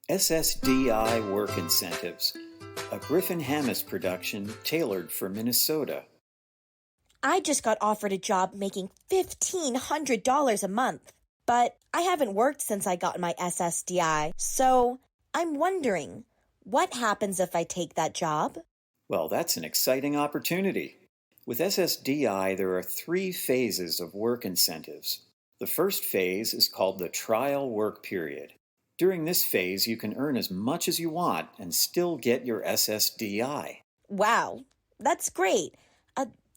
SSDI Work Incentives, a Griffin Hammis production tailored for Minnesota. I just got offered a job making $1,500 a month, but I haven't worked since I got my SSDI, so I'm wondering, what happens if I take that job? Well, that's an exciting opportunity. With SSDI, there are 3 phases of work incentives. The first phase is called the trial work period. During this phase, you can earn as much as you want and still get your SSDI. Wow, that's great.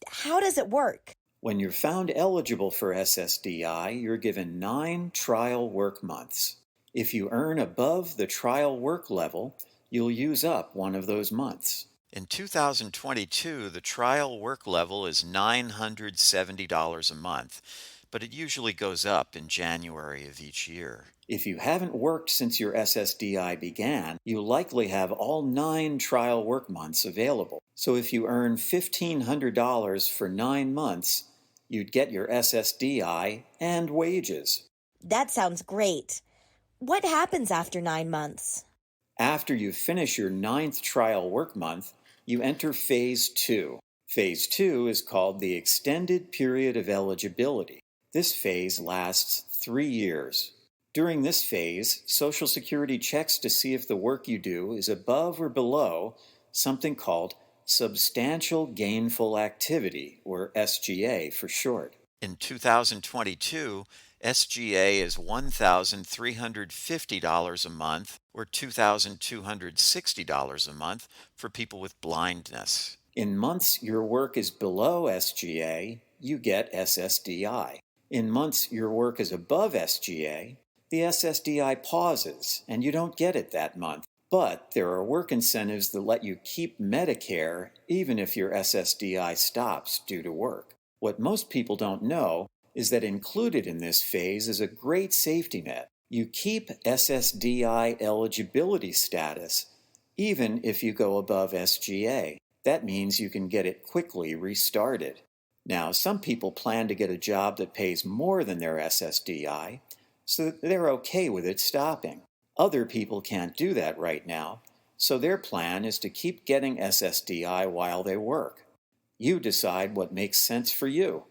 How does it work? When you're found eligible for SSDI, you're given 9 trial work months. If you earn above the trial work level, you'll use up one of those months. In 2022, the trial work level is $970 a month, but it usually goes up in January of each year. If you haven't worked since your SSDI began, you likely have all 9 trial work months available. So if you earn $1,500 for 9 months, you'd get your SSDI and wages. That sounds great. What happens after 9 months? After you finish your 9th trial work month, you enter Phase 2. Phase 2 is called the Extended Period of Eligibility. This phase lasts 3 years. During this phase, Social Security checks to see if the work you do is above or below something called Substantial Gainful Activity, or SGA for short. In 2022, SGA is $1,350 a month or $2,260 a month for people with blindness. In months your work is below SGA, you get SSDI. In months your work is above SGA, the SSDI pauses and you don't get it that month. But there are work incentives that let you keep Medicare even if your SSDI stops due to work. What most people don't know is that included in this phase is a great safety net. You keep SSDI eligibility status even if you go above SGA. That means you can get it quickly restarted. Now, some people plan to get a job that pays more than their SSDI, so they're okay with it stopping. Other people can't do that right now, so their plan is to keep getting SSDI while they work. You decide what makes sense for you.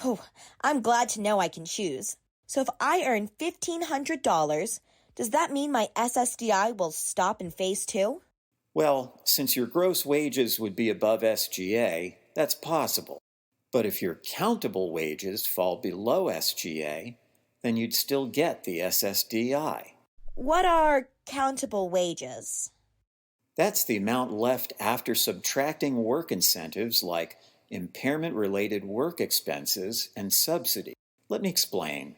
Oh, I'm glad to know I can choose. So if I earn $1,500, does that mean my SSDI will stop in Phase 2? Well, since your gross wages would be above SGA, that's possible. But if your countable wages fall below SGA, then you'd still get the SSDI. What are countable wages? That's the amount left after subtracting work incentives like impairment-related work expenses and subsidy. Let me explain.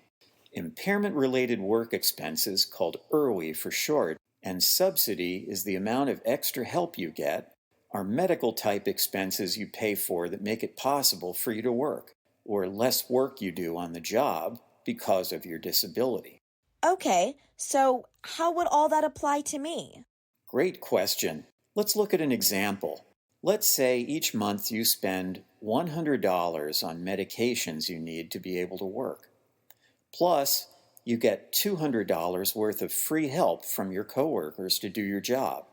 Impairment-related work expenses, called IRWI for short, and subsidy is the amount of extra help you get, are medical-type expenses you pay for that make it possible for you to work, or less work you do on the job because of your disability. Okay, so how would all that apply to me? Great question. Let's look at an example. Let's say each month you spend $100 on medications you need to be able to work. Plus, you get $200 worth of free help from your coworkers to do your job.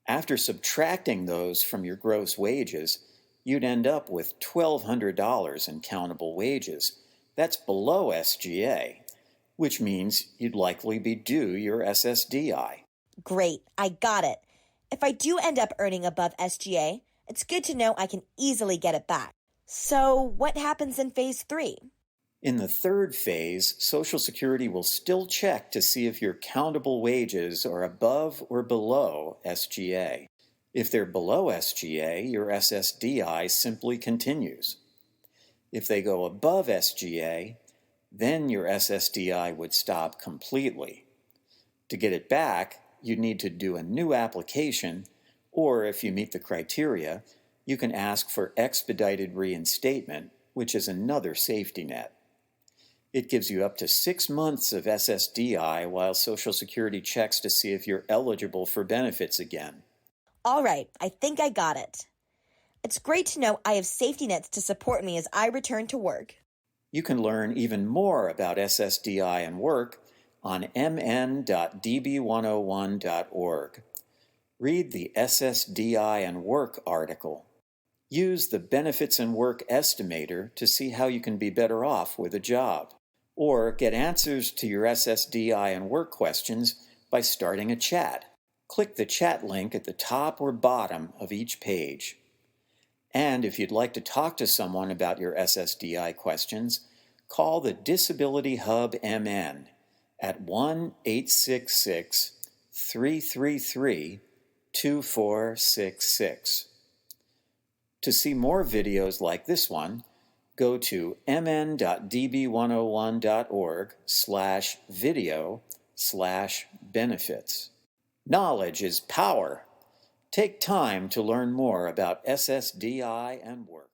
After subtracting those from your gross wages, you'd end up with $1,200 in countable wages. That's below SGA, which means you'd likely be due your SSDI. Great, I got it. If I do end up earning above SGA, it's good to know I can easily get it back. So what happens in Phase 3? In the 3rd phase, Social Security will still check to see if your countable wages are above or below SGA. If they're below SGA, your SSDI simply continues. If they go above SGA, then your SSDI would stop completely. To get it back, you'd need to do a new application, or if you meet the criteria, you can ask for expedited reinstatement, which is another safety net. It gives you up to 6 months of SSDI while Social Security checks to see if you're eligible for benefits again. All right, I think I got it. It's great to know I have safety nets to support me as I return to work. You can learn even more about SSDI and work on mn.db101.org. Read the SSDI and Work article. Use the Benefits and Work Estimator to see how you can be better off with a job. Or get answers to your SSDI and Work questions by starting a chat. Click the chat link at the top or bottom of each page. And if you'd like to talk to someone about your SSDI questions, call the Disability Hub MN at 1-866-333-2466. To see more videos like this one, go to mn.db101.org/video/benefits. Knowledge is power. Take time to learn more about SSDI and Work.